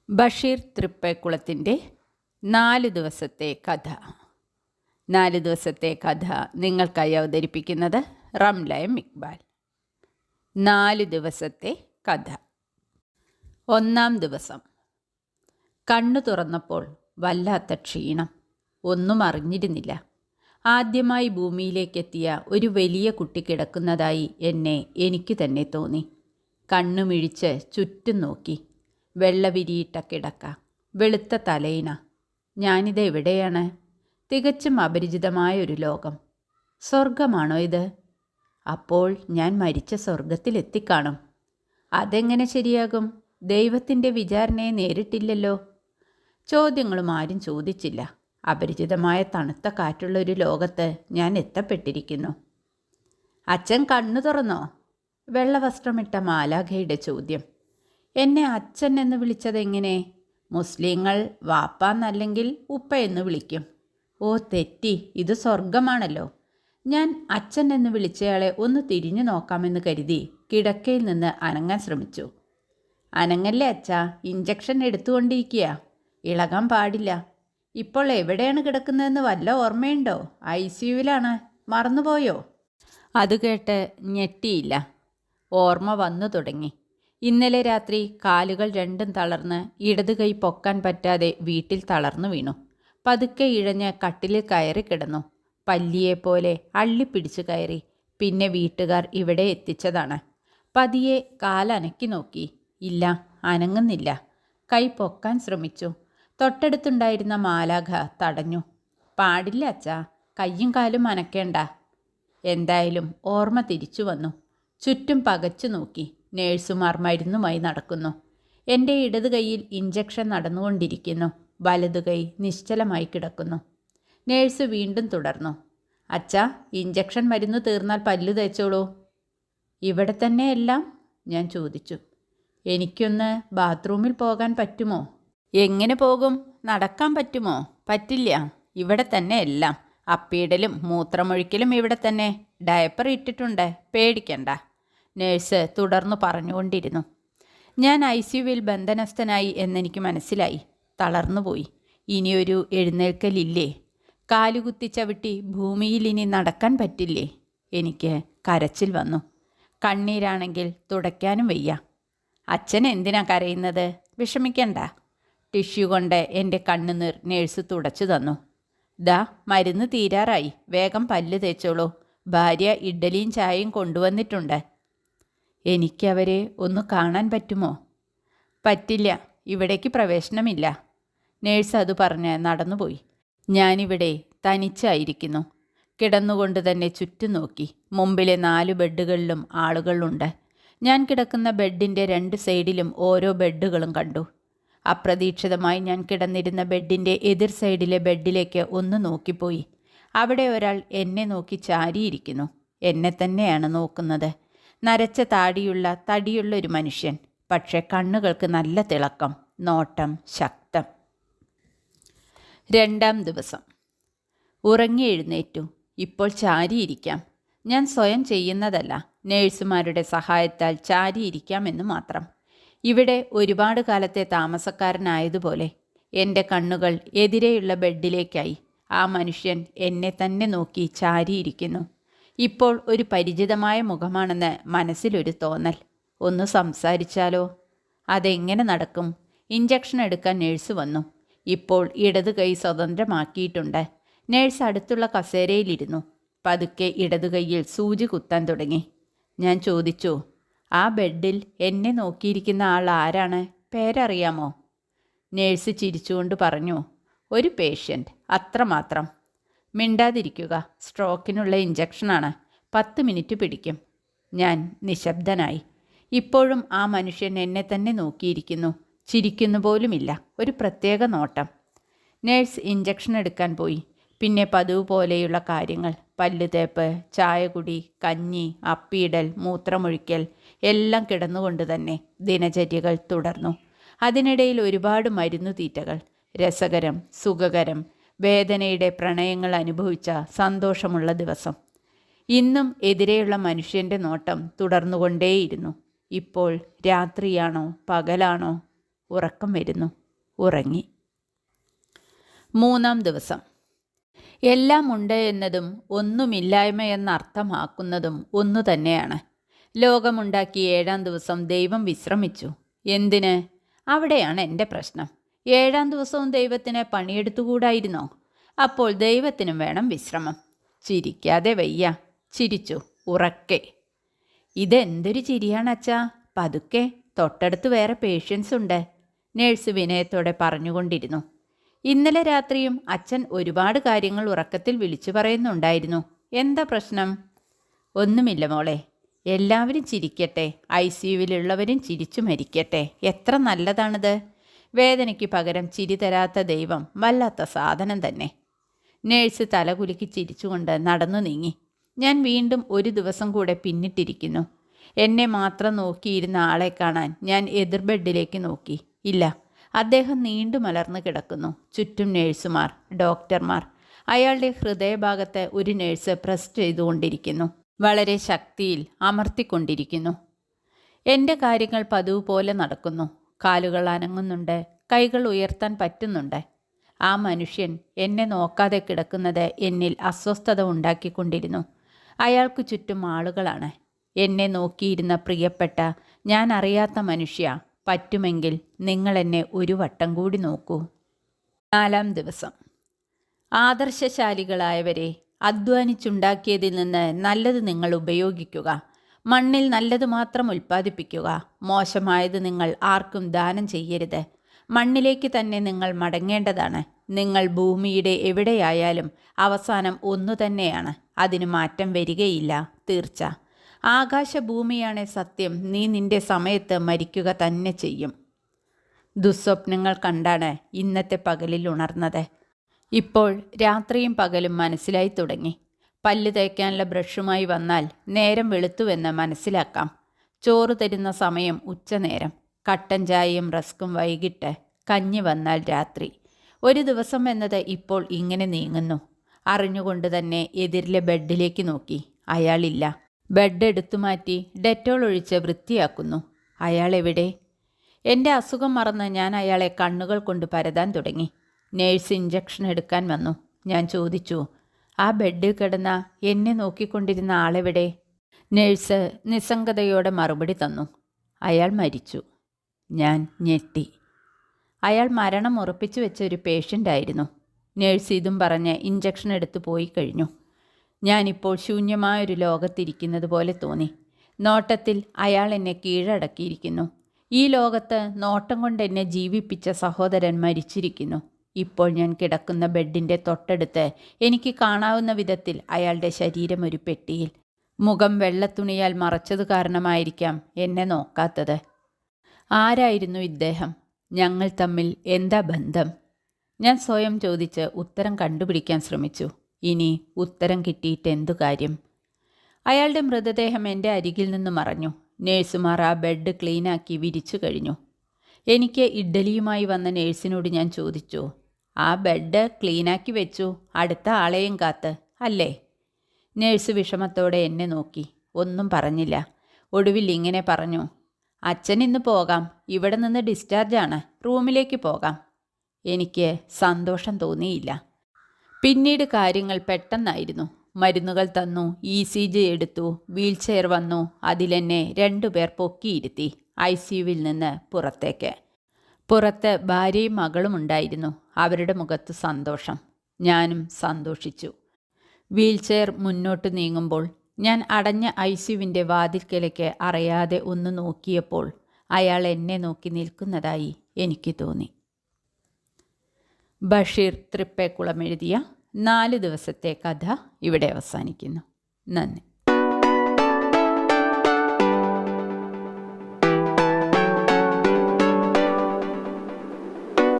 ബഷീർ തൃപ്പേക്കുളത്തിൻ്റെ 4 ദിവസത്തെ കഥ. 4 ദിവസത്തെ കഥ നിങ്ങൾക്കായി അവതരിപ്പിക്കുന്നത് റംല ഇക്ബാൽ. 4 ദിവസത്തെ കഥ. 1-ാം ദിവസം. കണ്ണു തുറന്നപ്പോൾ വല്ലാത്ത ക്ഷീണം. ഒന്നും അറിഞ്ഞിരുന്നില്ല. ആദ്യമായി ഭൂമിയിലേക്കെത്തിയ ഒരു വലിയ കുട്ടി കിടക്കുന്നതായി എനിക്ക് തന്നെ തോന്നി. കണ്ണുമിഴിച്ച് ചുറ്റും നോക്കി. വെള്ളവിരിയിട്ട കിടക്ക, വെളുത്ത തലയിണ. ഞാനിത് എവിടെയാണ്? തികച്ചും അപരിചിതമായൊരു ലോകം. സ്വർഗമാണോ ഇത്? അപ്പോൾ ഞാൻ മരിച്ച സ്വർഗത്തിലെത്തിക്കാണും. അതെങ്ങനെ ശരിയാകും? ദൈവത്തിൻ്റെ വിചാരണയെ നേരിട്ടില്ലല്ലോ. ചോദ്യങ്ങളും ആരും ചോദിച്ചില്ല. അപരിചിതമായ തണുത്ത കാറ്റുള്ളൊരു ലോകത്ത് ഞാൻ എത്തപ്പെട്ടിരിക്കുന്നു. അച്ഛൻ കണ്ണു തുറന്നോ? വെള്ളവസ്ത്രമിട്ട മാലാഖയുടെ ചോദ്യം. എന്നെ അച്ഛൻ എന്ന് വിളിച്ചതെങ്ങനെ? മുസ്ലിങ്ങൾ വാപ്പാന്നല്ലെങ്കിൽ ഉപ്പ എന്ന് വിളിക്കും. ഓ തെറ്റി, ഇത് സ്വർഗമാണല്ലോ. ഞാൻ അച്ഛൻ എന്ന് വിളിച്ചയാളെ ഒന്ന് തിരിഞ്ഞു നോക്കാമെന്ന് കരുതി കിടക്കയിൽ നിന്ന് അനങ്ങാൻ ശ്രമിച്ചു. അനങ്ങല്ലേ അച്ഛാ, ഇഞ്ചക്ഷൻ എടുത്തുകൊണ്ടിരിക്കുക. ഇളകാൻ പാടില്ല. ഇപ്പോൾ എവിടെയാണ് കിടക്കുന്നതെന്ന് വല്ല ഓർമ്മയുണ്ടോ? ICUവിലാണ്. മറന്നുപോയോ? അത് കേട്ട് ഞെട്ടിയില്ല. ഓർമ്മ വന്നു തുടങ്ങി. ഇന്നലെ രാത്രി കാലുകൾ രണ്ടും തളർന്ന് ഇടത് കൈ പൊക്കാൻ പറ്റാതെ വീട്ടിൽ തളർന്നു വീണു. പതുക്കെ ഇഴഞ്ഞ് കട്ടിലിൽ കയറി കിടന്നു. പല്ലിയെപ്പോലെ അള്ളിപ്പിടിച്ചു കയറി. പിന്നെ വീട്ടുകാർ ഇവിടെ എത്തിച്ചതാണ്. പതിയെ കാലനക്കി നോക്കി. ഇല്ല, അനങ്ങുന്നില്ല. കൈ പൊക്കാൻ ശ്രമിച്ചു. തൊട്ടടുത്തുണ്ടായിരുന്ന മാലാഖ തടഞ്ഞു. പാടില്ല അച്ഛാ, കയ്യും കാലും അനക്കേണ്ട. എന്തായാലും ഓർമ്മ തിരിച്ചു വന്നു. ചുറ്റും പകച്ചു നോക്കി. നേഴ്സുമാർ മരുന്നുമായി നടക്കുന്നു. എൻ്റെ ഇടത് കൈയിൽ ഇഞ്ചക്ഷൻ നടന്നുകൊണ്ടിരിക്കുന്നു. വലതു കൈ നിശ്ചലമായി കിടക്കുന്നു. നേഴ്സ് വീണ്ടും തുടർന്നു. അച്ഛാ, ഇഞ്ചക്ഷൻ മരുന്ന് തീർന്നാൽ പല്ലു തേച്ചോളൂ. ഇവിടെ തന്നെ എല്ലാം? ഞാൻ ചോദിച്ചു. എനിക്കൊന്ന് ബാത്റൂമിൽ പോകാൻ പറ്റുമോ? എങ്ങനെ പോകും? നടക്കാൻ പറ്റുമോ? പറ്റില്ല. ഇവിടെ തന്നെ എല്ലാം. അപ്പീടലും മൂത്രമൊഴിക്കലും ഇവിടെ തന്നെ. ഡയപ്പർ ഇട്ടിട്ടുണ്ട്, പേടിക്കണ്ട. നേഴ്സ് തുടർന്നു പറഞ്ഞുകൊണ്ടിരുന്നു. ഞാൻ ICUവിൽ ബന്ധനസ്ഥനായി എന്നെനിക്ക് മനസ്സിലായി. തളർന്നുപോയി. ഇനിയൊരു എഴുന്നേൽക്കലില്ലേ? കാലുകുത്തി ചവിട്ടി ഭൂമിയിൽ ഇനി നടക്കാൻ പറ്റില്ലേ? എനിക്ക് കരച്ചിൽ വന്നു. കണ്ണീരാണെങ്കിൽ തുടയ്ക്കാനും വയ്യ. അച്ഛൻ എന്തിനാ കരയുന്നത്? വിഷമിക്കണ്ട. ടിഷ്യൂ കൊണ്ട് എൻ്റെ കണ്ണുനീർ നേഴ്സ് തുടച്ചു തന്നു. ദാ മരുന്ന് തീരാറായി, വേഗം പല്ല് തേച്ചോളൂ. ഭാര്യ ഇഡ്ഡലിയും ചായയും കൊണ്ടുവന്നിട്ടുണ്ട്. എനിക്കവരെ ഒന്ന് കാണാൻ പറ്റുമോ? പറ്റില്ല, ഇവിടേക്ക് പ്രവേശനമില്ല. നേഴ്സ് അത് പറഞ്ഞ് നടന്നുപോയി. ഞാനിവിടെ തനിച്ചായിരിക്കുന്നു. കിടന്നുകൊണ്ട് തന്നെ ചുറ്റും നോക്കി. മുമ്പിലെ 4 ബെഡുകളിലും ആളുകളുണ്ട്. ഞാൻ കിടക്കുന്ന ബെഡിൻ്റെ 2 സൈഡിലും ഓരോ ബെഡുകളും കണ്ടു. അപ്രതീക്ഷിതമായി ഞാൻ കിടന്നിരുന്ന ബെഡിൻ്റെ എതിർ സൈഡിലെ ബെഡിലേക്ക് ഒന്ന് നോക്കിപ്പോയി. അവിടെ ഒരാൾ എന്നെ നോക്കി ചാരിയിരിക്കുന്നു. എന്നെ തന്നെയാണ് നോക്കുന്നത്. നരച്ച തടിയുള്ള ഒരു മനുഷ്യൻ. പക്ഷേ കണ്ണുകൾക്ക് നല്ല തിളക്കം, നോട്ടം ശക്തം. 2-ാം ദിവസം. ഉറങ്ങി എഴുന്നേറ്റു. ഇപ്പോൾ ചാരിയിരിക്കാം. ഞാൻ സ്വയം ചെയ്യുന്നതല്ല, നേഴ്സുമാരുടെ സഹായത്താൽ ചാരിയിരിക്കാമെന്ന് മാത്രം. ഇവിടെ ഒരുപാട് കാലത്തെ താമസക്കാരനായതുപോലെ എൻ്റെ കണ്ണുകൾ എതിരെയുള്ള ബെഡിലേക്കായി. ആ മനുഷ്യൻ എന്നെ തന്നെ നോക്കി ചാരിയിരിക്കുന്നു. ഇപ്പോൾ ഒരു പരിചിതമായ മുഖമാണെന്ന് മനസ്സിലൊരു തോന്നൽ. ഒന്ന് സംസാരിച്ചാലോ? അതെങ്ങനെ നടക്കും? ഇഞ്ചക്ഷൻ എടുക്കാൻ നേഴ്സ് വന്നു. ഇപ്പോൾ ഇടത് കൈ സ്വതന്ത്രമാക്കിയിട്ടുണ്ട്. നേഴ്സ് അടുത്തുള്ള കസേരയിലിരുന്നു. പതുക്കെ ഇടതു കൈയിൽ സൂചി കുത്താൻ തുടങ്ങി. ഞാൻ ചോദിച്ചു, ആ ബെഡിൽ എന്നെ നോക്കിയിരിക്കുന്ന ആൾ ആരാണ്? പേരറിയാമോ? നേഴ്സ് ചിരിച്ചുകൊണ്ട് പറഞ്ഞു, ഒരു പേഷ്യൻ്റ്, അത്രമാത്രം. മിണ്ടാതിരിക്കുക. സ്ട്രോക്കിനുള്ള ഇഞ്ചക്ഷനാണ്. 10 മിനിറ്റ് പിടിക്കും. ഞാൻ നിശബ്ദനായി. ഇപ്പോഴും ആ മനുഷ്യൻ എന്നെ തന്നെ നോക്കിയിരിക്കുന്നു. ചിരിക്കുന്നു പോലുമില്ല. ഒരു പ്രത്യേക നോട്ടം. നേഴ്സ് ഇഞ്ചക്ഷൻ എടുക്കാൻ പോയി. പിന്നെ പതിവ് പോലെയുള്ള കാര്യങ്ങൾ. പല്ലുതേപ്പ്, ചായകുടി, കഞ്ഞി, അപ്പീടൽ, മൂത്രമൊഴിക്കൽ എല്ലാം കിടന്നുകൊണ്ട് തന്നെ ദിനചര്യകൾ തുടർന്നു. അതിനിടയിൽ ഒരുപാട് മരുന്നു തീറ്റകൾ. രസകരം, സുഖകരം, വേദനയുടെ പ്രണയങ്ങൾ അനുഭവിച്ച സന്തോഷമുള്ള ദിവസം. ഇന്നും എതിരെയുള്ള മനുഷ്യൻ്റെ നോട്ടം തുടർന്നുകൊണ്ടേയിരുന്നു. ഇപ്പോൾ രാത്രിയാണോ പകലാണോ? ഉറക്കം വരുന്നു. ഉറങ്ങി. 3-ാം ദിവസം. എല്ലാം ഉണ്ട് എന്നതും ഒന്നുമില്ലായ്മ എന്നർത്ഥമാക്കുന്നതും ഒന്നു തന്നെയാണ്. ലോകമുണ്ടാക്കി 7-ാം ദിവസം ദൈവം വിശ്രമിച്ചു. എന്തിന്? അവിടെയാണ് എൻ്റെ പ്രശ്നം. 7-ാം ദിവസവും ദൈവത്തിന് പണിയെടുത്തുകൂടായിരുന്നോ? അപ്പോൾ ദൈവത്തിനും വേണം വിശ്രമം. ചിരിക്കാതെ വയ്യ. ചിരിച്ചു ഉറക്കെ. ഇതെന്തൊരു ചിരിയാണച്ചാ? പതുക്കെ, തൊട്ടടുത്ത് വേറെ പേഷ്യൻസ് ഉണ്ട്, നേഴ്സ് വിനയത്തോടെ പറഞ്ഞുകൊണ്ടിരുന്നു. ഇന്നലെ രാത്രിയും അച്ഛൻ ഒരുപാട് കാര്യങ്ങൾ ഉറക്കത്തിൽ വിളിച്ചു പറയുന്നുണ്ടായിരുന്നു. എന്താ പ്രശ്നം? ഒന്നുമില്ല മോളെ, എല്ലാവരും ചിരിക്കട്ടെ, ICUവിലുള്ളവരും ചിരിച്ചു മരിക്കട്ടെ. എത്ര നല്ലതാണിത്. വേദനയ്ക്ക് പകരം ചിരി തരാത്ത ദൈവം വല്ലാത്ത സാധനം തന്നെ. നേഴ്സ് തലകുലുക്കി ചിരിച്ചുകൊണ്ട് നടന്നു നീങ്ങി. ഞാൻ വീണ്ടും ഒരു ദിവസം കൂടെ പിന്നിട്ടിരിക്കുന്നു. എന്നെ മാത്രം നോക്കിയിരുന്ന ആളെ കാണാൻ ഞാൻ എതിർ ബെഡിലേക്ക് നോക്കി. ഇല്ല, അദ്ദേഹം നീണ്ടു മലർന്നു കിടക്കുന്നു. ചുറ്റും നേഴ്സുമാർ, ഡോക്ടർമാർ. അയാളുടെ ഹൃദയഭാഗത്ത് ഒരു നേഴ്സ് പ്രസ് ചെയ്തുകൊണ്ടിരിക്കുന്നു. വളരെ ശക്തിയിൽ അമർത്തിക്കൊണ്ടിരിക്കുന്നു. എൻ്റെ കാര്യങ്ങൾ പതിവ് പോലെ നടക്കുന്നു. കാലുകൾ അനങ്ങുന്നുണ്ട്, കൈകൾ ഉയർത്താൻ പറ്റുന്നുണ്ട്. ആ മനുഷ്യൻ എന്നെ നോക്കാതെ കിടക്കുന്നത് എന്നിൽ അസ്വസ്ഥത ഉണ്ടാക്കിക്കൊണ്ടിരുന്നു. അയാൾക്ക് ചുറ്റും ആളുകളാണ്. എന്നെ നോക്കിയിരുന്ന പ്രിയപ്പെട്ട, ഞാൻ അറിയാത്ത മനുഷ്യ, പറ്റുമെങ്കിൽ നിങ്ങൾ എന്നെ ഒരു വട്ടം കൂടി നോക്കൂ. 4-ാം ദിവസം. ആദർശശാലികളായവരെ, അധ്വാനിച്ചുണ്ടാക്കിയതിൽ നിന്ന് നല്ലത് നിങ്ങൾ ഉപയോഗിക്കുക. മണ്ണിൽ നല്ലത് മാത്രം ഉൽപ്പാദിപ്പിക്കുക. മോശമായത് നിങ്ങൾ ആർക്കും ദാനം ചെയ്യരുത്. മണ്ണിലേക്ക് തന്നെ നിങ്ങൾ മടങ്ങേണ്ടതാണ്. നിങ്ങൾ ഭൂമിയുടെ എവിടെയായാലും അവസാനം ഒന്നു തന്നെയാണ്. അതിന് മാറ്റം വരികയില്ല, തീർച്ച. ആകാശഭൂമിയാണ് സത്യം. നീ നിന്റെ സമയത്ത് മരിക്കുക തന്നെ ചെയ്യും. ദുസ്വപ്നങ്ങൾ കണ്ടാണ് ഇന്നത്തെ പകലിൽ ഉണർന്നത്. ഇപ്പോൾ രാത്രിയും പകലും മനസ്സിലായി തുടങ്ങി. പല്ല് തേക്കാനുള്ള ബ്രഷുമായി വന്നാൽ നേരം വെളുത്തുവെന്ന് മനസ്സിലാക്കാം. ചോറ് തരുന്ന സമയം ഉച്ചനേരം. കട്ടൻ ചായയും റസ്കും വൈകിട്ട്. കഞ്ഞി വന്നാൽ രാത്രി. ഒരു ദിവസം എന്നത് ഇപ്പോൾ ഇങ്ങനെ നീങ്ങുന്നു. അറിഞ്ഞുകൊണ്ട് തന്നെ എതിരിലെ ബെഡിലേക്ക് നോക്കി. അയാളില്ല. ബെഡ് എടുത്തു മാറ്റി ഡെറ്റോൾ ഒഴിച്ച് വൃത്തിയാക്കുന്നു. അയാൾ എവിടെ? എൻ്റെ അസുഖം മറന്ന് ഞാൻ അയാളെ കണ്ണുകൾ കൊണ്ട് പരതാൻ തുടങ്ങി. നേഴ്സ് ഇഞ്ചക്ഷൻ എടുക്കാൻ വന്നു. ഞാൻ ചോദിച്ചു, ആ ബെഡിൽ കിടന്ന എന്നെ നോക്കിക്കൊണ്ടിരുന്ന ആളെവിടെ? നേഴ്സ് നിസ്സംഗതയോടെ മറുപടി തന്നു, അയാൾ മരിച്ചു. ഞാൻ ഞെട്ടി. അയാൾ മരണം ഉറപ്പിച്ചു വെച്ച ഒരു പേഷ്യൻ്റായിരുന്നു. നേഴ്സ് ഇതും പറഞ്ഞ് ഇഞ്ചക്ഷൻ എടുത്തു പോയി കഴിഞ്ഞു. ഞാനിപ്പോൾ ശൂന്യമായൊരു ലോകത്തിരിക്കുന്നത് പോലെ തോന്നി. നോട്ടത്തിൽ അയാൾ എന്നെ കീഴടക്കിയിരിക്കുന്നു. ഈ ലോകത്ത് നോട്ടം കൊണ്ട് എന്നെ ജീവിപ്പിച്ച സഹോദരൻ മരിച്ചിരിക്കുന്നു. ഇപ്പോൾ ഞാൻ കിടക്കുന്ന ബെഡിൻ്റെ തൊട്ടടുത്ത് എനിക്ക് കാണാവുന്ന വിധത്തിൽ അയാളുടെ ശരീരം ഒരു പെട്ടിയിൽ. മുഖം വെള്ളത്തുണിയാൽ മറച്ചത് കാരണമായിരിക്കാം എന്നെ നോക്കാത്തത്. ആരായിരുന്നു ഇദ്ദേഹം? ഞങ്ങൾ തമ്മിൽ എന്താ ബന്ധം? ഞാൻ സ്വയം ചോദിച്ച് ഉത്തരം കണ്ടുപിടിക്കാൻ ശ്രമിച്ചു. ഇനി ഉത്തരം കിട്ടിയിട്ട് എന്തു കാര്യം? അയാളുടെ മൃതദേഹം എൻ്റെ അരികിൽ നിന്ന് മറഞ്ഞു. നേഴ്സുമാർ ആ ബെഡ് ക്ലീനാക്കി വിരിച്ചു കഴിഞ്ഞു. എനിക്ക് ഇഡ്ഡലിയുമായി വന്ന നേഴ്സിനോട് ഞാൻ ചോദിച്ചു, ആ ബെഡ് ക്ലീനാക്കി വെച്ചു, അടുത്ത ആളെയും കാത്ത് അല്ലേ? നേഴ്സ് വിഷമത്തോടെ എന്നെ നോക്കി. ഒന്നും പറഞ്ഞില്ല. ഒടുവിൽ ഇങ്ങനെ പറഞ്ഞു, അച്ഛൻ ഇന്ന് പോകാം, ഇവിടെ നിന്ന് ഡിസ്ചാർജാണ്, റൂമിലേക്ക് പോകാം. എനിക്ക് സന്തോഷം തോന്നിയില്ല. പിന്നീട് കാര്യങ്ങൾ പെട്ടെന്നായിരുന്നു. മരുന്നുകൾ തന്നു, ECG എടുത്തു, വീൽചെയർ വന്നു. അതിലെന്നെ 2 പേർ പൊക്കിയിരുത്തി ICUവിൽ നിന്ന് പുറത്തേക്ക്. പുറത്ത് ഭാര്യയും മകളും ഉണ്ടായിരുന്നു. അവരുടെ മുഖത്ത് സന്തോഷം. ഞാനും സന്തോഷിച്ചു. വീൽചെയർ മുന്നോട്ട് നീങ്ങുമ്പോൾ ഞാൻ അടഞ്ഞ ICUവിൻ്റെ വാതിൽക്കലേക്ക് അറിയാതെ ഒന്ന് നോക്കിയപ്പോൾ അയാൾ എന്നെ നോക്കി നിൽക്കുന്നതായി എനിക്ക് തോന്നി. ബഷീർ തൃപ്പേക്കുളം എഴുതിയ 4 ദിവസത്തെ കഥ ഇവിടെ അവസാനിക്കുന്നു. നന്ദി.